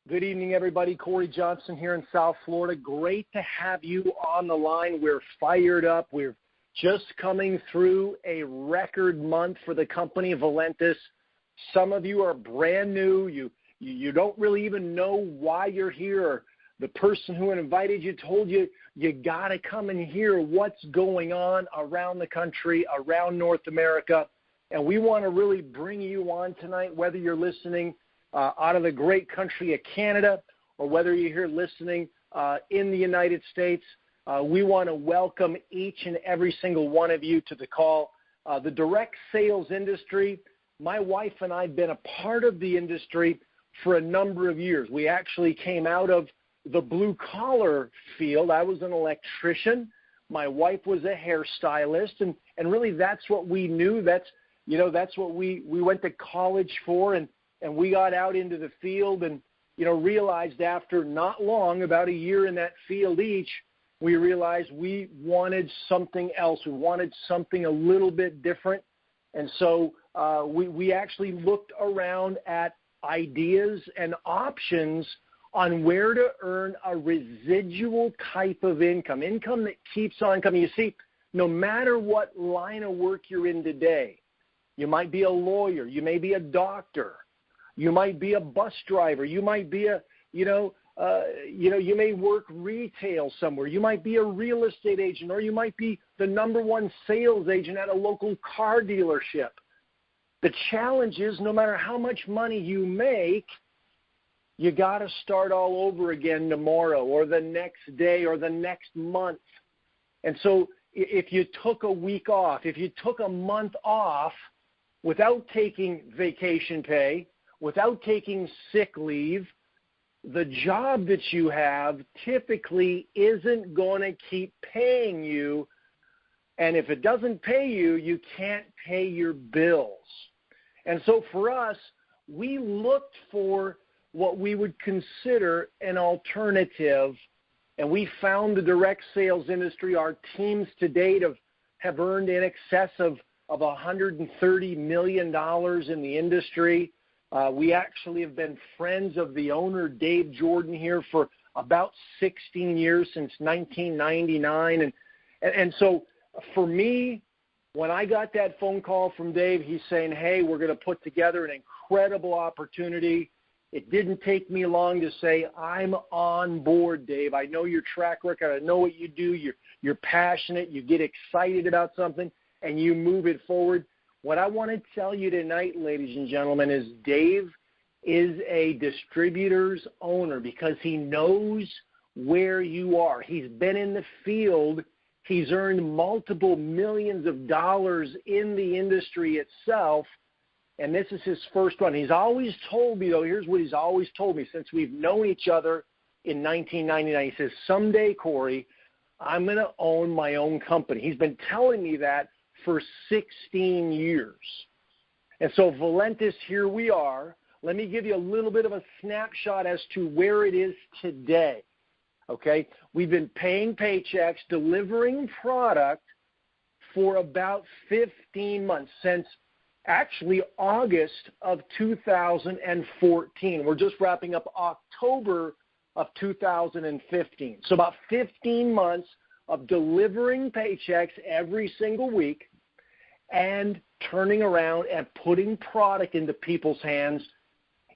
Good evening, everybody. Corey Johnson here in South Florida. Great to have you on the line. We're fired up. We're just coming through a record month for the company Valentus. Some of you are brand new. You don't really even know why you're here, or the person who invited you told you you got to come and hear what's going on around the country, around North America. And we want to really bring you on tonight, whether you're listening out of the great country of Canada, or whether you're here listening in the United States. We want to welcome each and every single one of you to the call. The direct sales industry, my wife and I have been a part of the industry for a number of years. We actually came out of the blue-collar field. I was an electrician. My wife was a hairstylist, and really that's what we knew. That's what we went to college for, and we got out into the field and, realized after not long, about a year in that field each, we realized we wanted something else. We wanted something a little bit different. And so we actually looked around at ideas and options on where to earn a residual type of income that keeps on coming. You see, no matter what line of work you're in today, you might be a lawyer, you may be a doctor, you might be a bus driver. You might be you may work retail somewhere. You might be a real estate agent, or you might be the number one sales agent at a local car dealership. The challenge is, no matter how much money you make, you got to start all over again tomorrow, or the next day, or the next month. And so if you took a week off, if you took a month off without taking vacation pay, without taking sick leave, the job that you have typically isn't going to keep paying you. And if it doesn't pay you, you can't pay your bills. And so for us, we looked for what we would consider an alternative, and we found the direct sales industry. Our teams to date have earned in excess of $130 million in the industry. We actually have been friends of the owner, Dave Jordan, here for about 16 years, since 1999. And so for me, when I got that phone call from Dave, he's saying, hey, we're going to put together an incredible opportunity. It didn't take me long to say, I'm on board, Dave. I know your track record. I know what you do. You're passionate. You get excited about something, and you move it forward. What I want to tell you tonight, ladies and gentlemen, is Dave is a distributor's owner because he knows where you are. He's been in the field. He's earned multiple millions of dollars in the industry itself, and this is his first one. He's always told me, though, here's what he's always told me since we've known each other in 1999. He says, someday, Corey, I'm going to own my own company. He's been telling me that for 16 years. And so Valentus, here we are. Let me give you a little bit of a snapshot as to where it is today. Okay? We've been paying paychecks, delivering product for about 15 months, since actually August of 2014. We're just wrapping up October of 2015. So about 15 months of delivering paychecks every single week and turning around and putting product into people's hands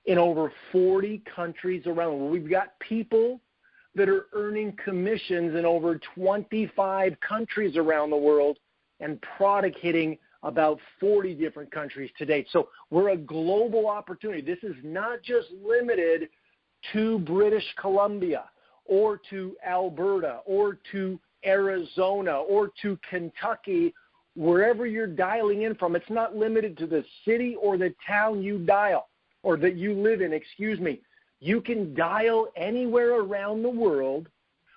in over 40 countries around the world. We've got people that are earning commissions in over 25 countries around the world, and product hitting about 40 different countries to date. So we're a global opportunity. This is not just limited to British Columbia or to Alberta or to Arizona or to Kentucky. Wherever you're dialing in from, it's not limited to the city or the town you dial or that you live in, You can dial anywhere around the world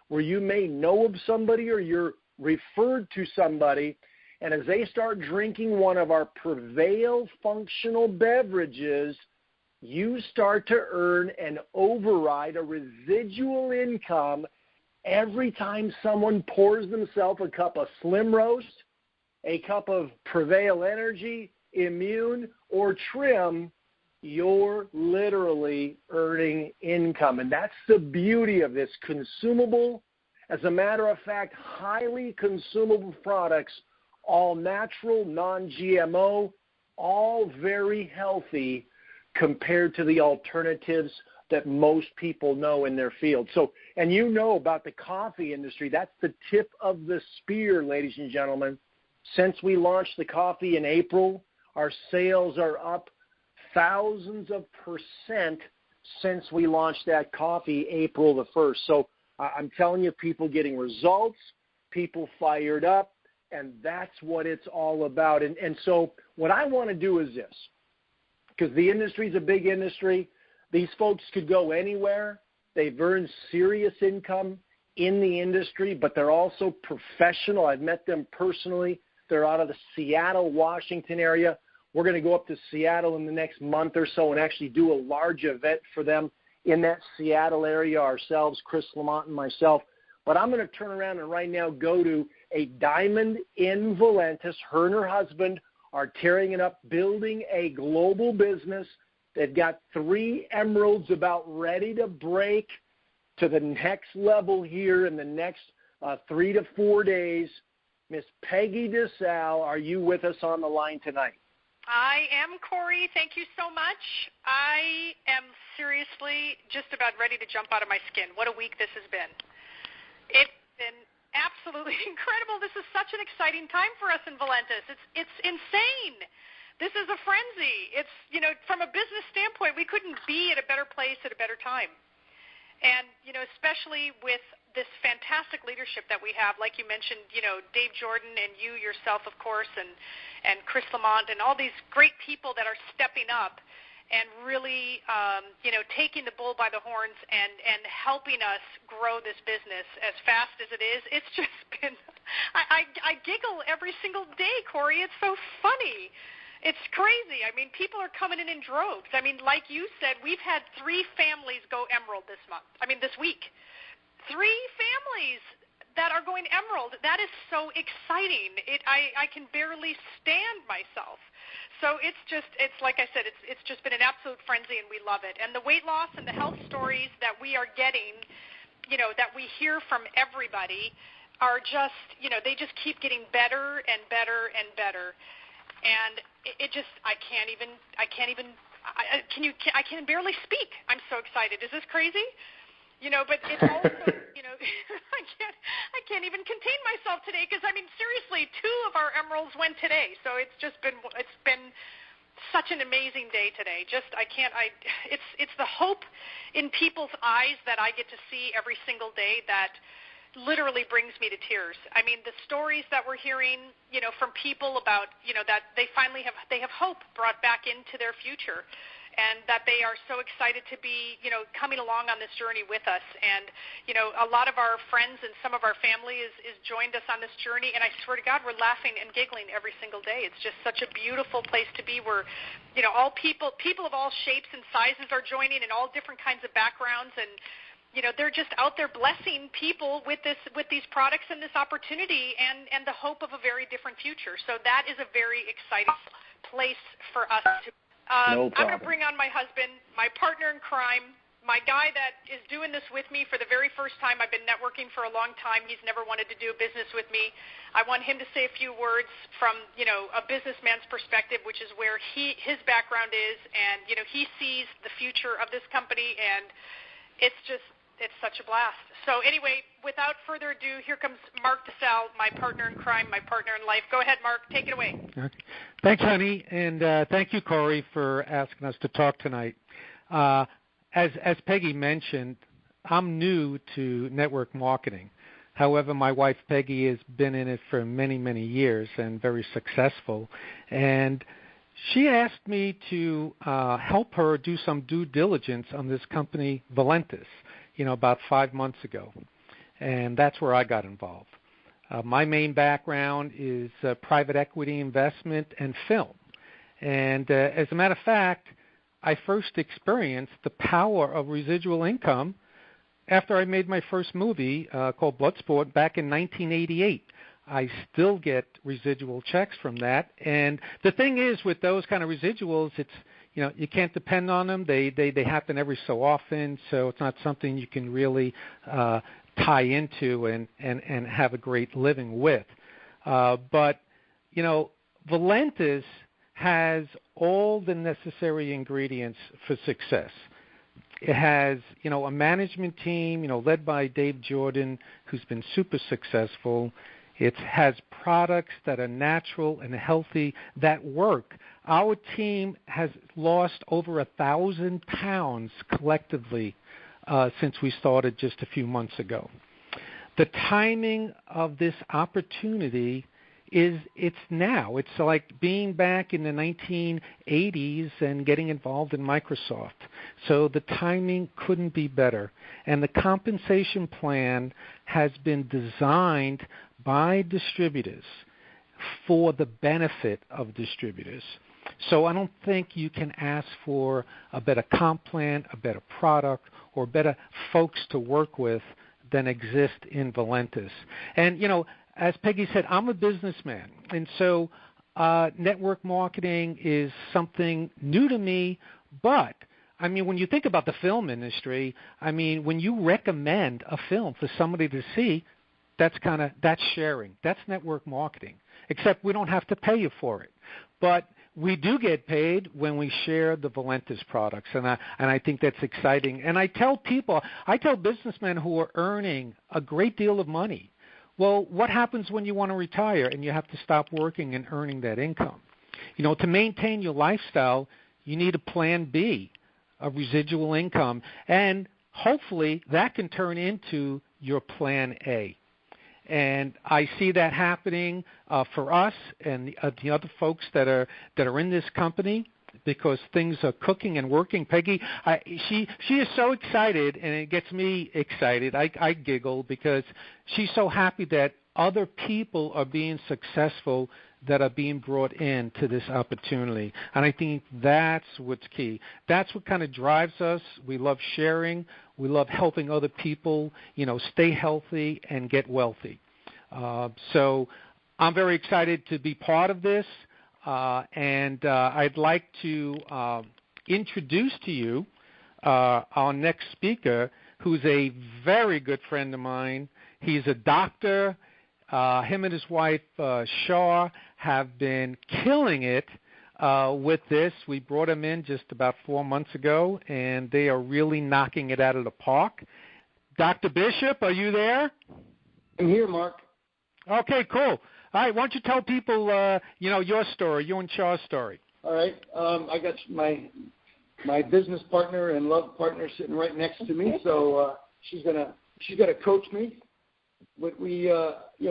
where you may know of somebody or you're referred to somebody, and as they start drinking one of our Prevail functional beverages, you start to earn an override, a residual income, every time someone pours themselves a cup of Slim Roast, a cup of Prevail Energy, Immune, or Trim. you're literally earning income. And that's the beauty of this consumable, as a matter of fact, highly consumable products, all natural, non-GMO, all very healthy compared to the alternatives that most people know in their field. So, and you know about the coffee industry, that's the tip of the spear, ladies and gentlemen. Since we launched the coffee in April, our sales are up thousands of % since we launched that coffee April the 1st. So I'm telling you, people getting results, people fired up, and that's what it's all about. And so what I want to do is this, because the industry is a big industry. These folks could go anywhere. They've earned serious income in the industry, but they're also professional. I've met them personally. They're out of the Seattle, Washington area. We're going to go up to Seattle in the next month or so and actually do a large event for them in that Seattle area ourselves, Chris Lamont and myself. But I'm going to turn around and right now go to a diamond in Valentus. Her and her husband are tearing it up, building a global business. They've got 3 emeralds about ready to break to the next level here in the next 3 to 4 days. Miss Peggy DeSalle, are you with us on the line tonight? I am, Corey. Thank you so much. I am seriously just about ready to jump out of my skin. What a week this has been. It's been absolutely incredible. This is such an exciting time for us in Valentus. It's insane. This is a frenzy. It's, from a business standpoint, we couldn't be at a better place at a better time. And, especially with this fantastic leadership that we have, like you mentioned, Dave Jordan and you yourself, of course, and Chris Lamont and all these great people that are stepping up and really, taking the bull by the horns and helping us grow this business as fast as it is. It's just been, I giggle every single day, Corey. It's so funny. It's crazy. I mean, people are coming in droves. I mean, like you said, we've had 3 families go emerald this week. 3 families that are going emerald. That is so exciting. I can barely stand myself. So it's like I said, it's just been an absolute frenzy, and we love it. And the weight loss and the health stories that we are getting, that we hear from everybody are just, they just keep getting better and better and better. And I can barely speak. I'm so excited. Is this crazy? But it's also, I can't even contain myself today because, seriously, 2 of our emeralds went today. So it's been such an amazing day today. It's the hope in people's eyes that I get to see every single day that literally brings me to tears. I mean, the stories that we're hearing, from people about, that they have hope brought back into their future, and that they are so excited to be, coming along on this journey with us. And, a lot of our friends and some of our family is joined us on this journey, and I swear to God, we're laughing and giggling every single day. It's just such a beautiful place to be where, all people of all shapes and sizes are joining in all different kinds of backgrounds, and they're just out there blessing people with these products and this opportunity and the hope of a very different future. So that is a very exciting place for us to. No problem. I'm going to bring on my husband, my partner in crime, my guy that is doing this with me for the very first time. I've been networking for a long time. He's never wanted to do business with me. I want him to say a few words from, a businessman's perspective, which is where his background is, and, he sees the future of this company, and it's such a blast. So anyway, without further ado, here comes Mark DeSalle, my partner in crime, my partner in life. Go ahead, Mark. Take it away. Okay. Thanks, honey, and thank you, Corey, for asking us to talk tonight. As Peggy mentioned, I'm new to network marketing. However, my wife, Peggy, has been in it for many, many years and very successful. And she asked me to help her do some due diligence on this company, Valentus, about 5 months ago. And that's where I got involved. My main background is private equity investment and film. And as a matter of fact, I first experienced the power of residual income after I made my first movie called Bloodsport back in 1988. I still get residual checks from that. And the thing is with those kind of residuals, it's, you can't depend on them. They happen every so often, so it's not something you can really tie into and have a great living with. But Valentus has all the necessary ingredients for success. It has, a management team, led by Dave Jordan, who's been super successful. It has products that are natural and healthy that work. Our team has lost over 1,000 pounds collectively since we started just a few months ago. The timing of this opportunity it's now. It's like being back in the 1980s and getting involved in Microsoft. So the timing couldn't be better. And the compensation plan has been designed by distributors for the benefit of distributors. So I don't think you can ask for a better comp plan, a better product, or better folks to work with than exist in Valentus. And, as Peggy said, I'm a businessman, and so network marketing is something new to me. But, when you think about the film industry, when you recommend a film for somebody to see, that's sharing. That's network marketing, except we don't have to pay you for it. But we do get paid when we share the Valentus products, and I think that's exciting. And I tell businessmen who are earning a great deal of money, well, what happens when you want to retire and you have to stop working and earning that income? To maintain your lifestyle, you need a plan B, a residual income, and hopefully that can turn into your plan A. And I see that happening for us and the other folks that are in this company, because things are cooking and working. Peggy, she is so excited, and it gets me excited. I giggle because she's so happy that other people are being successful that are being brought into this opportunity. And I think that's what's key. That's what kind of drives us. We love sharing. We love helping other people, stay healthy and get wealthy. So I'm very excited to be part of this. And I'd like to introduce to you our next speaker, who's a very good friend of mine. He's a doctor. Him and his wife, Shar, have been killing it with this. We brought him in just about 4 months ago, and they are really knocking it out of the park. Dr. Bishop, are you there? I'm here, Mark. Okay, cool. All right, why don't you tell people, your story, you and Char's story. All right. I got my business partner and love partner sitting right next to me, so she's gonna coach me. But we,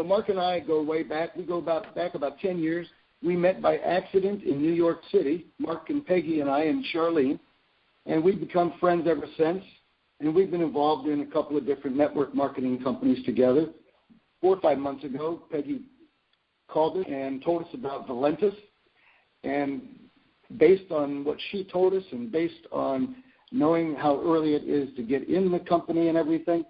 Mark and I go way back. We go back about 10 years. We met by accident in New York City, Mark and Peggy and I and Charlene, and we've become friends ever since. And we've been involved in a couple of different network marketing companies together. 4 or 5 months ago, Peggy called us and told us about Valentus, and based on what she told us and based on knowing how early it is to get in the company and everything,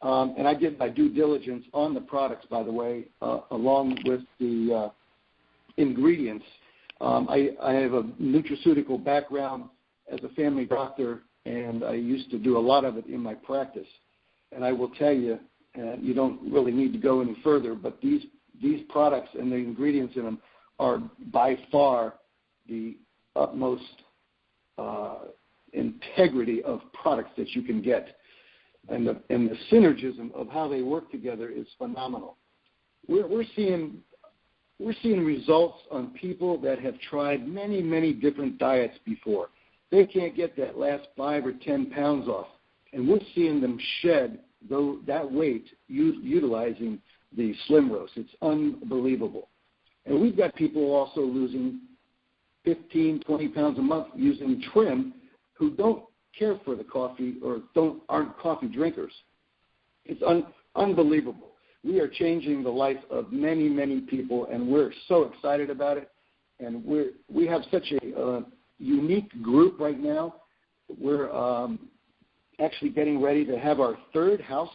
and I did my due diligence on the products, by the way, along with the ingredients. I have a nutraceutical background as a family doctor, and I used to do a lot of it in my practice. And I will tell you, you don't really need to go any further, but these products and the ingredients in them are by far the utmost integrity of products that you can get. And the synergism of how they work together is phenomenal. We're seeing results on people that have tried many, many different diets before. They can't get that last 5 or 10 pounds off. And we're seeing them shed that weight utilizing the Slim Roast. It's unbelievable. And we've got people also losing 15, 20 pounds a month using Trim who don't care for the coffee or aren't coffee drinkers. It's unbelievable. We are changing the life of many, many people, and we're so excited about it. And we have such a unique group right now. We're actually getting ready to have our third house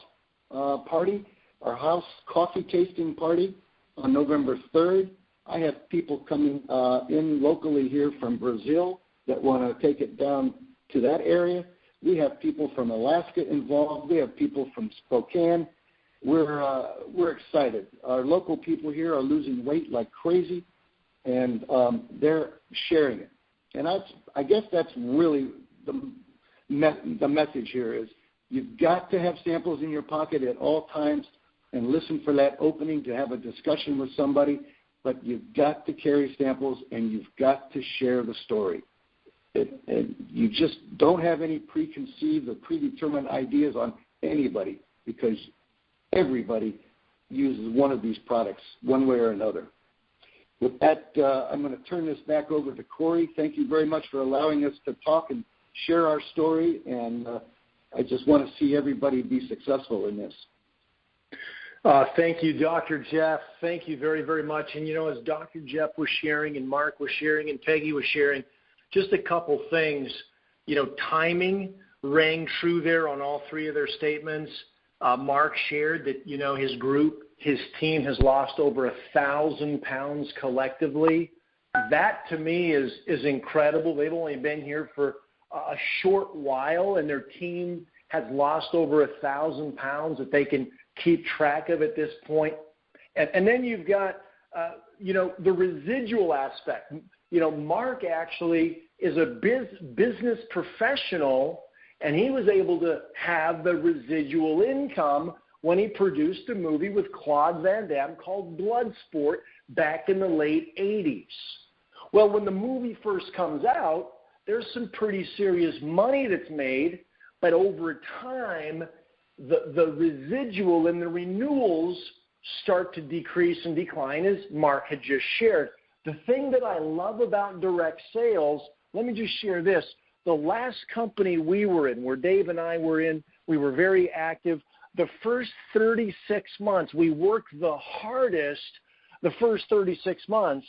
party, our house coffee tasting party on November 3rd. I have people coming in locally here from Brazil, that want to take it down to that area. We have people from Alaska involved. We have people from Spokane. We're excited. Our local people here are losing weight like crazy, and they're sharing it. And I guess that's really the message here is you've got to have samples in your pocket at all times and listen for that opening to have a discussion with somebody, but you've got to carry samples and you've got to share the story. And you just don't have any preconceived or predetermined ideas on anybody because everybody uses one of these products one way or another. With that, I'm going to turn this back over to Corey. Thank you very much for allowing us to talk and share our story, and I just want to see everybody be successful in this. Thank you, Dr. Jeff. Thank you very, very much. And, as Dr. Jeff was sharing and Mark was sharing and Peggy was sharing, just a couple things. Timing rang true there on all three of their statements. Mark shared that, his group, his team has lost over 1,000 pounds collectively. That, to me, is incredible. They've only been here for a short while, and their team has lost over 1,000 pounds that they can keep track of at this point. And then you've got, the residual aspect. Mark actually is a business professional, and he was able to have the residual income when he produced a movie with Claude Van Damme called Bloodsport back in the late 80s. Well, when the movie first comes out, there's some pretty serious money that's made, but over time, the residual and the renewals start to decrease and decline, as Mark had just shared. The thing that I love about direct sales, let me just share this. The last company we were in, where Dave and I were in, we were very active. The first 36 months, we worked the hardest the first 36 months,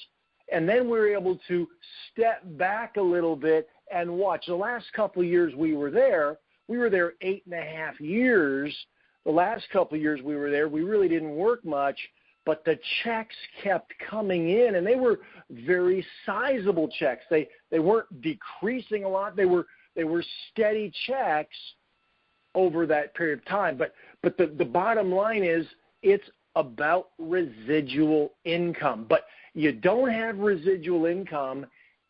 and then we were able to step back a little bit and watch. The last couple of years we were there 8.5 years. The last couple of years we were there, we really didn't work much, but the checks kept coming in, and they were very sizable checks. They weren't decreasing a lot. They were steady checks over that period of time. But the bottom line is it's about residual income. But you don't have residual income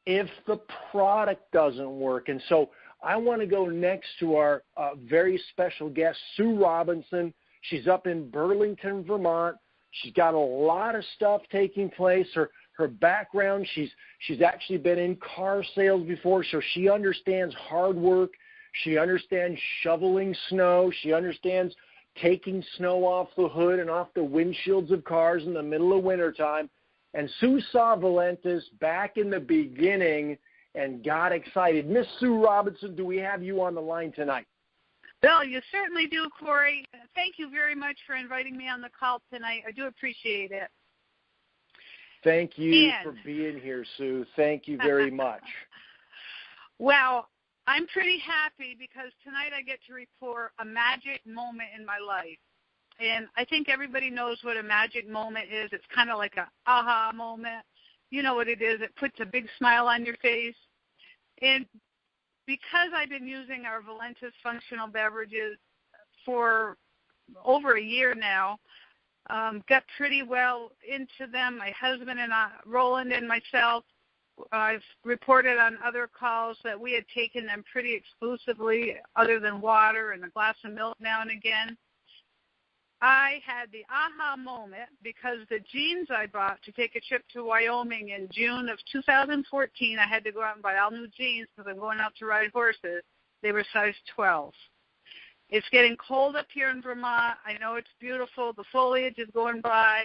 if the product doesn't work. And so I want to go next to our very special guest, Sue Robinson. She's up in Burlington, Vermont. She's got a lot of stuff taking place. Her background, she's actually been in car sales before, so she understands hard work. She understands shoveling snow. She understands taking snow off the hood and off the windshields of cars in the middle of wintertime. And Sue saw Valentus back in the beginning and got excited. Miss Sue Robinson, do we have you on the line tonight? Well, you certainly do, Corey. Thank you very much for inviting me on the call tonight. I do appreciate it. Thank you for being here, Sue. Thank you very much. Well, I'm pretty happy because tonight I get to report a magic moment in my life. And I think everybody knows what a magic moment is. It's kind of like an aha moment. You know what it is. It puts a big smile on your face. And because I've been using our Valentus functional beverages for over a year now, got pretty well into them. My husband and I, Roland and myself, I've reported on other calls that we had taken them pretty exclusively other than water and a glass of milk now and again. I had the aha moment because the jeans I bought to take a trip to Wyoming in June of 2014, I had to go out and buy all new jeans because I'm going out to ride horses. They were size 12. It's getting cold up here in Vermont. I know it's beautiful. The foliage is going by.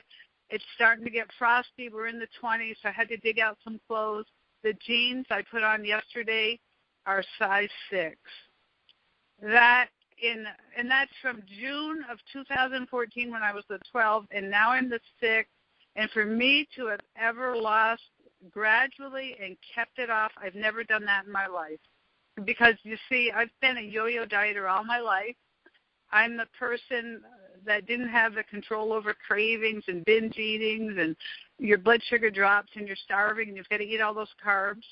It's starting to get frosty. We're in the 20s, so I had to dig out some clothes. The jeans I put on yesterday are size 6. And that's from June of 2014 when I was the 12, and now I'm the 6. And for me to have ever lost gradually and kept it off, I've never done that in my life. Because, you see, I've been a yo-yo dieter all my life. I'm the person that didn't have the control over cravings and binge eatings, and your blood sugar drops and you're starving and you've got to eat all those carbs.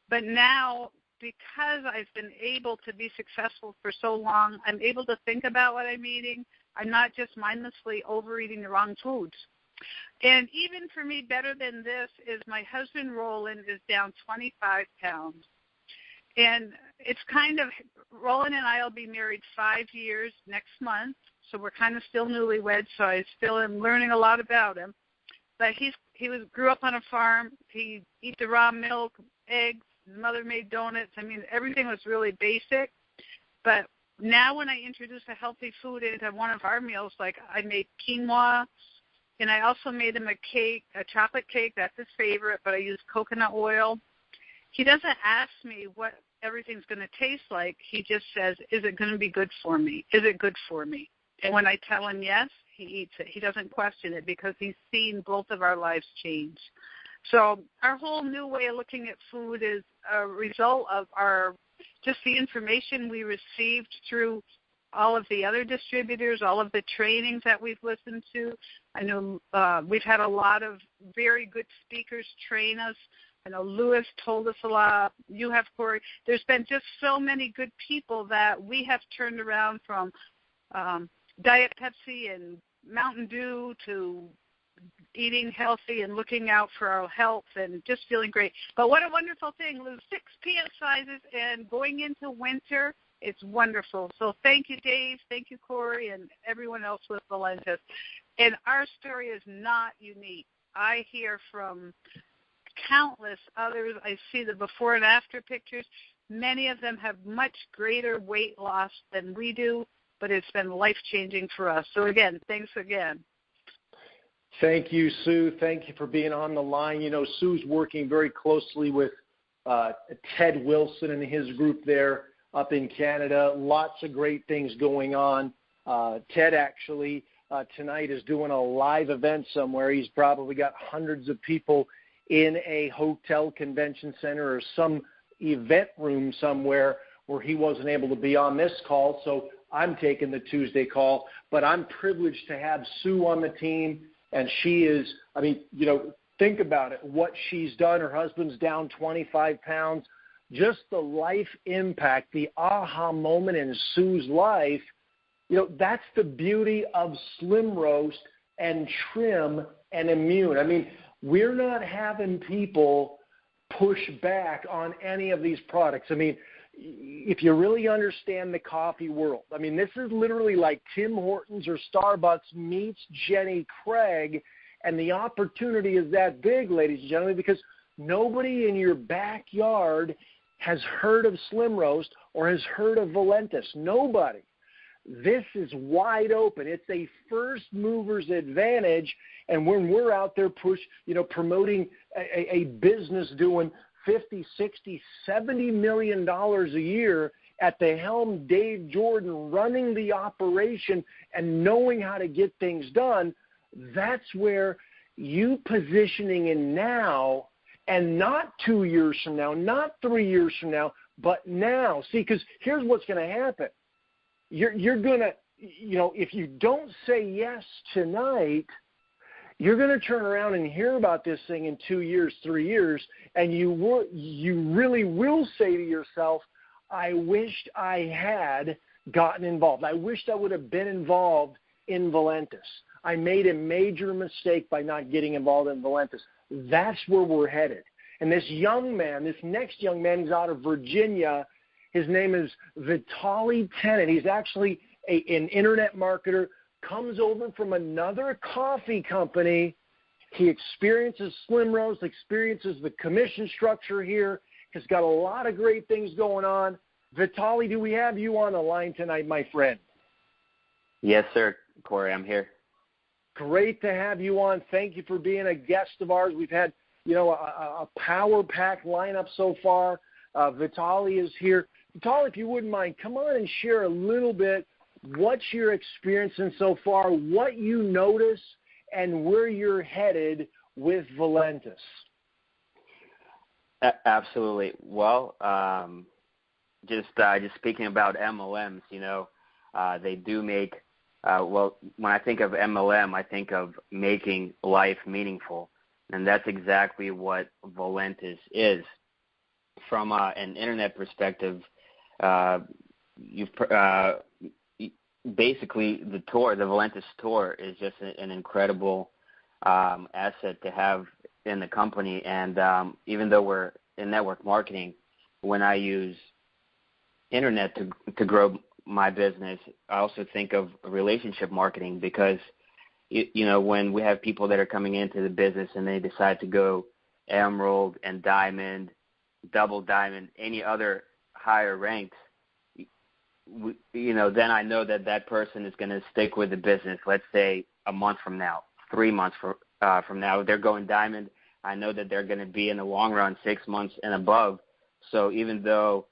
But now, because I've been able to be successful for so long, I'm able to think about what I'm eating. I'm not just mindlessly overeating the wrong foods. And even for me, better than this is my husband, Roland, is down 25 pounds. And it's kind of, Roland and I will be married 5 years next month, so we're kind of still newlyweds, so I still am learning a lot about him. But he grew up on a farm. He eat the raw milk, eggs. His mother made donuts. I mean, everything was really basic. But now when I introduce a healthy food into one of our meals, like I made quinoa, and I also made him a cake, a chocolate cake. That's his favorite, but I use coconut oil. He doesn't ask me what everything's going to taste like. He just says, is it going to be good for me? Is it good for me? And when I tell him yes, he eats it. He doesn't question it because he's seen both of our lives change. So our whole new way of looking at food is a result of just the information we received through all of the other distributors, all of the trainings that we've listened to. I know we've had a lot of very good speakers train us. I know Lewis told us a lot. You have, Corey. There's been just so many good people that we have turned around from Diet Pepsi and Mountain Dew to eating healthy and looking out for our health and just feeling great. But what a wonderful thing. Lose 6 pants sizes and going into winter, it's wonderful. So thank you, Dave. Thank you, Corey, and everyone else with Valentus. And our story is not unique. I hear from countless others. I see the before and after pictures. Many of them have much greater weight loss than we do, but it's been life-changing for us. So, again, thanks again. Thank you, Sue. Thank you for being on the line. You know, Sue's working very closely with Ted Wilson and his group there up in Canada. Lots of great things going on. Ted actually tonight is doing a live event somewhere. He's probably got hundreds of people in a hotel convention center or some event room somewhere where he wasn't able to be on this call. So I'm taking the Tuesday call. But I'm privileged to have Sue on the team. And she is, I mean, you know, think about it, what she's done. Her husband's down 25 pounds. Just the life impact, the aha moment in Sue's life, you know, that's the beauty of Slim Roast and Trim and Immune. I mean, we're not having people push back on any of these products. I mean, if you really understand the coffee world, I mean, this is literally like Tim Hortons or Starbucks meets Jenny Craig, and the opportunity is that big, ladies and gentlemen, because nobody in your backyard has heard of Slim Roast or has heard of Valentus. Nobody. This is wide open. It's a first mover's advantage, and when we're out there promoting a business doing $50, $60, $70 million a year at the helm, Dave Jordan running the operation and knowing how to get things done, that's where you positioning in now and not 2 years from now, not 3 years from now, but now. See, because here's what's going to happen. You're going to, you know, if you don't say yes tonight, you're going to turn around and hear about this thing in 2 years, 3 years, and you really will say to yourself, I wished I had gotten involved. I wished I would have been involved in Valentus. I made a major mistake by not getting involved in Valentus. That's where we're headed. And this young man, this next young man, he's out of Virginia. His name is Vitaly Tennant. He's actually an internet marketer, comes over from another coffee company. He experiences Slim Roast, experiences the commission structure here, has got a lot of great things going on. Vitaly, do we have you on the line tonight, my friend? Yes, sir, Corey, I'm here. Great to have you on. Thank you for being a guest of ours. We've had, you know, a power-packed lineup so far. Vitaly is here. Vitaly, if you wouldn't mind, come on and share a little bit what you're experiencing so far, what you notice, and where you're headed with Valentus. Absolutely. Well, just speaking about MLMs, you know, they do make, well, when I think of MLM, I think of making life meaningful, and that's exactly what Valentus is. from an internet perspective, you've basically the Valentus tour is just an incredible asset to have in the company. And even though we're in network marketing, when I use internet to grow my business, I also think of relationship marketing, because when we have people that are coming into the business and they decide to go emerald and diamond, double diamond, any other higher ranks, then I know that person is going to stick with the business. Let's say a month from now, 3 months from now, they're going diamond. I know that they're going to be in the long run 6 months and above. So even though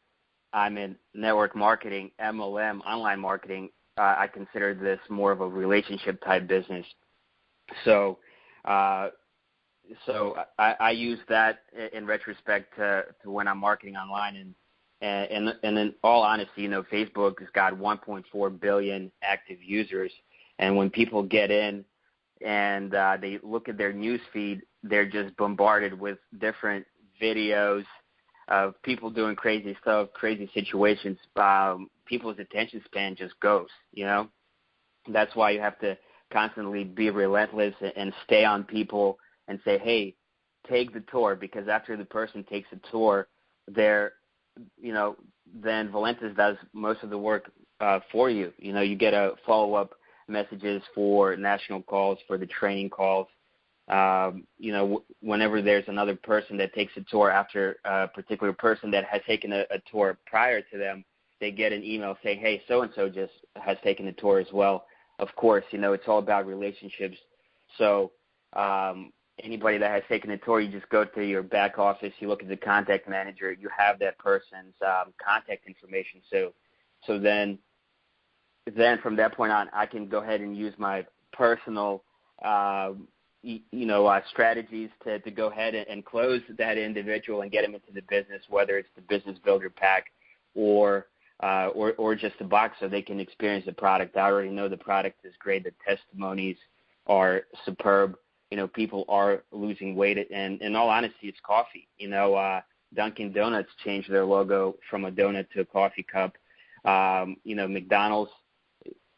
I'm in network marketing, MLM, online marketing, I consider this more of a relationship type business. So I use that in retrospect to when I'm marketing online. And in all honesty, Facebook has got 1.4 billion active users. And when people get in and they look at their news feed, they're just bombarded with different videos of people doing crazy stuff, crazy situations. People's attention span just goes, That's why you have to constantly be relentless and stay on people and say, hey, take the tour, because after the person takes a tour, then Valentus does most of the work for you. You get a follow-up messages for national calls, for the training calls. Whenever there's another person that takes a tour after a particular person that has taken a tour prior to them, they get an email saying, hey, so-and-so just has taken a tour as well. Of course, it's all about relationships. So anybody that has taken a tour, you just go to your back office, you look at the contact manager, you have that person's contact information. So then from that point on, I can go ahead and use my personal strategies to go ahead and close that individual and get them into the business, whether it's the business builder pack or just a box, so they can experience the product. I already know the product is great. The testimonies are superb. People are losing weight, and in all honesty, it's coffee. Dunkin' Donuts changed their logo from a donut to a coffee cup. McDonald's.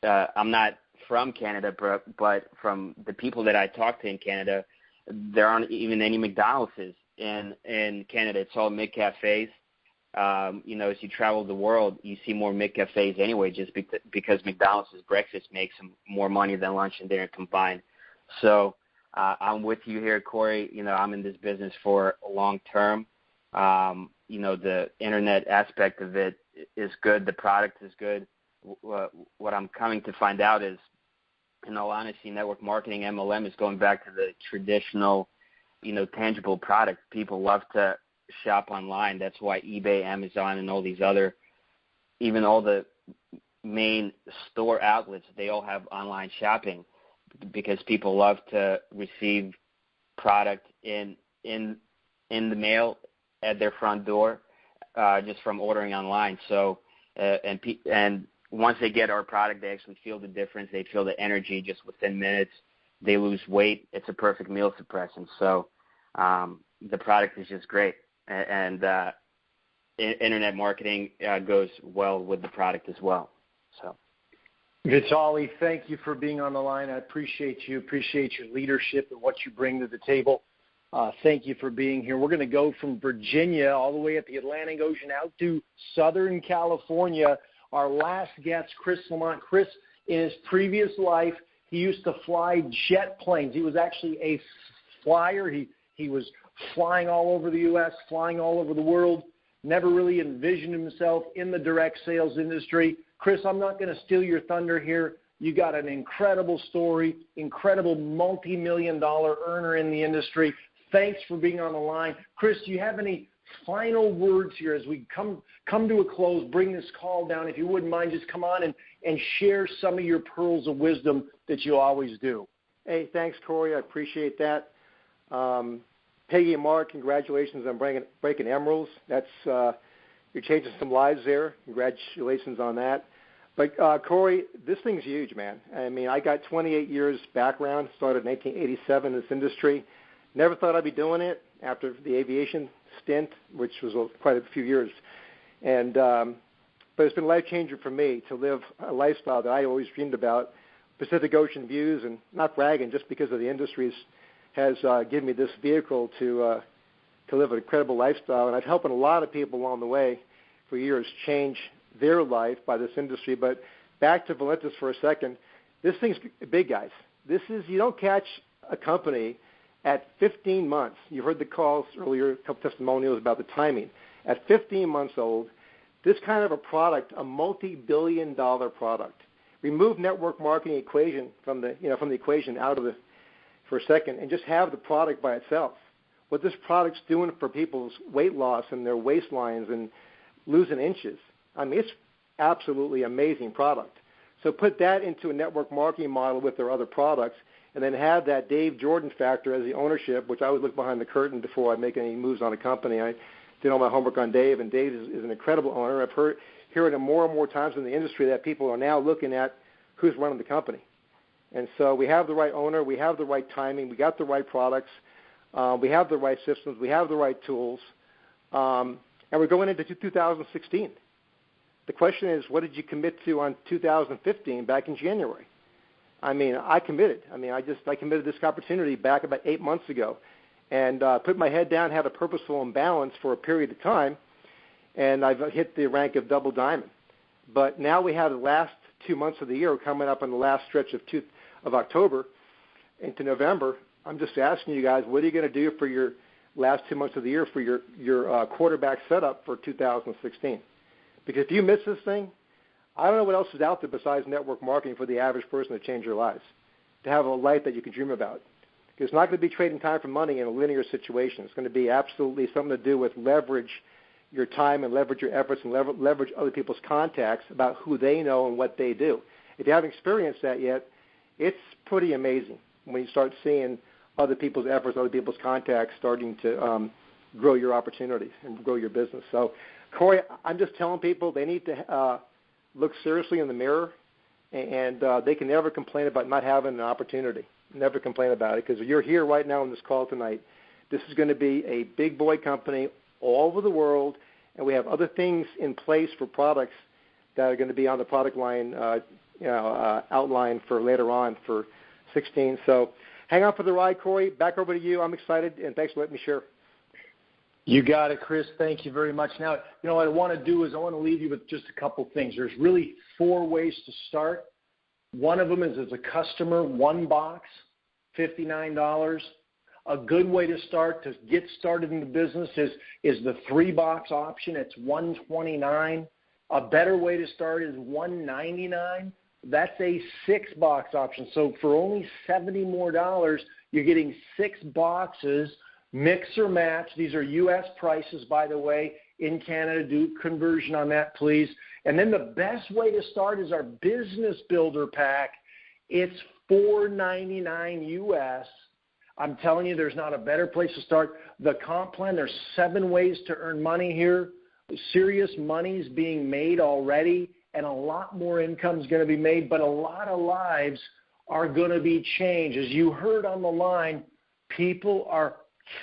I'm not from Canada, but from the people that I talk to in Canada, there aren't even any McDonald's in Canada. It's all McCafes. As you travel the world, you see more McCafes anyway, just because McDonald's breakfast makes them more money than lunch and dinner combined. So I'm with you here, Corey. I'm in this business for a long term. The internet aspect of it is good. The product is good. What I'm coming to find out is, in all honesty, network marketing, MLM, is going back to the traditional, tangible product. People love to shop online. That's why eBay, Amazon, and all these other, even all the main store outlets, they all have online shopping, because people love to receive product in the mail at their front door, just from ordering online. So, and once they get our product, they actually feel the difference. They feel the energy just within minutes. They lose weight. It's a perfect meal suppressant. So the product is just great. And internet marketing goes well with the product as well. So, Vitaly, thank you for being on the line. I appreciate you. Appreciate your leadership and what you bring to the table. Thank you for being here. We're going to go from Virginia all the way at the Atlantic Ocean out to Southern California. Our last guest, Chris Lamont. Chris, in his previous life, he used to fly jet planes. He was actually a flyer. He was flying all over the U.S., flying all over the world, never really envisioned himself in the direct sales industry. Chris, I'm not going to steal your thunder here. You got an incredible story, incredible multi-million-dollar earner in the industry. Thanks for being on the line. Chris, do you have any final words here as we come to a close, bring this call down? If you wouldn't mind, just come on and share some of your pearls of wisdom that you always do. Hey, thanks, Corey. I appreciate that. Peggy and Mark, congratulations on breaking emeralds. That's you're changing some lives there. Congratulations on that. But, Corey, this thing's huge, man. I mean, I got 28 years background, started in 1987 in this industry. Never thought I'd be doing it after the aviation stint, which was quite a few years. And but it's been a life changer for me to live a lifestyle that I always dreamed about. Pacific Ocean views, and not bragging, just because of the industries, has given me this vehicle to live an incredible lifestyle. And I've helped a lot of people along the way for years change their life by this industry. But back to Valentus for a second. This thing's big, guys. This is, you don't catch a company at 15 months. You heard the calls earlier, a couple testimonials about the timing. At 15 months old, this kind of a product, a multi-billion-dollar product. Remove network marketing equation from the equation out of for a second, and just have the product by itself. What this product's doing for people's weight loss and their waistlines and losing inches. I mean, it's absolutely amazing product. So put that into a network marketing model with their other products, and then have that Dave Jordan factor as the ownership, which I would look behind the curtain before I make any moves on a company. I did all my homework on Dave, and Dave is an incredible owner. I've heard it more and more times in the industry that people are now looking at who's running the company. And so we have the right owner, we have the right timing, we got the right products, we have the right systems, we have the right tools, and we're going into 2016. The question is, what did you commit to on 2015 back in January? I mean, I committed. I committed this opportunity back about 8 months ago, and put my head down, had a purposeful imbalance for a period of time, and I've hit the rank of double diamond. But now we have the last 2 months of the year coming up on the last stretch of October into November. I'm just asking you guys, what are you going to do for your last 2 months of the year for your quarterback setup for 2016? Because if you miss this thing, I don't know what else is out there besides network marketing for the average person to change their lives, to have a life that you can dream about. It's not going to be trading time for money in a linear situation. It's going to be absolutely something to do with leverage your time and leverage your efforts and leverage other people's contacts about who they know and what they do. If you haven't experienced that yet, it's pretty amazing when you start seeing other people's efforts, other people's contacts starting to grow your opportunities and grow your business. So, Corey, I'm just telling people they need to look seriously in the mirror, and they can never complain about not having an opportunity. Never complain about it, because you're here right now on this call tonight. This is going to be a big boy company all over the world, and we have other things in place for products that are going to be on the product line outline for later on for 16. So hang on for the ride, Corey. Back over to you. I'm excited, and thanks for letting me share. You got it, Chris. Thank you very much. Now, what I want to do is I want to leave you with just a couple things. There's really 4 ways to start. One of them is as a customer, 1 box, $59. A good way to start to get started in the business is the 3-box option. It's $129. A better way to start is $199. That's a 6-box option. So for only $70 more, you're getting 6 boxes, mix or match. These are U.S. prices, by the way. In Canada, do conversion on that, please. And then the best way to start is our Business Builder Pack. It's $499 U.S. I'm telling you, there's not a better place to start. The comp plan, there's 7 ways to earn money here. Serious money's being made already, and a lot more income is going to be made, but a lot of lives are going to be changed. As you heard on the line, people are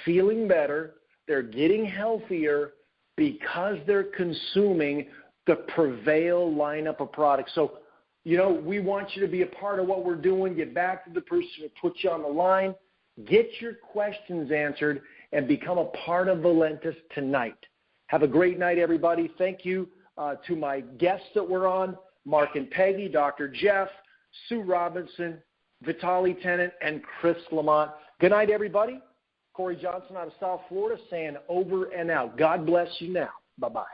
feeling better. They're getting healthier because they're consuming the Prevail lineup of products. So, we want you to be a part of what we're doing. Get back to the person who put you on the line. Get your questions answered and become a part of Valentus tonight. Have a great night, everybody. Thank you to my guests that were on, Mark and Peggy, Dr. Jeff, Sue Robinson, Vitaly Tennant, and Chris Lamont. Good night, everybody. Corey Johnson out of South Florida saying over and out. God bless you now. Bye-bye.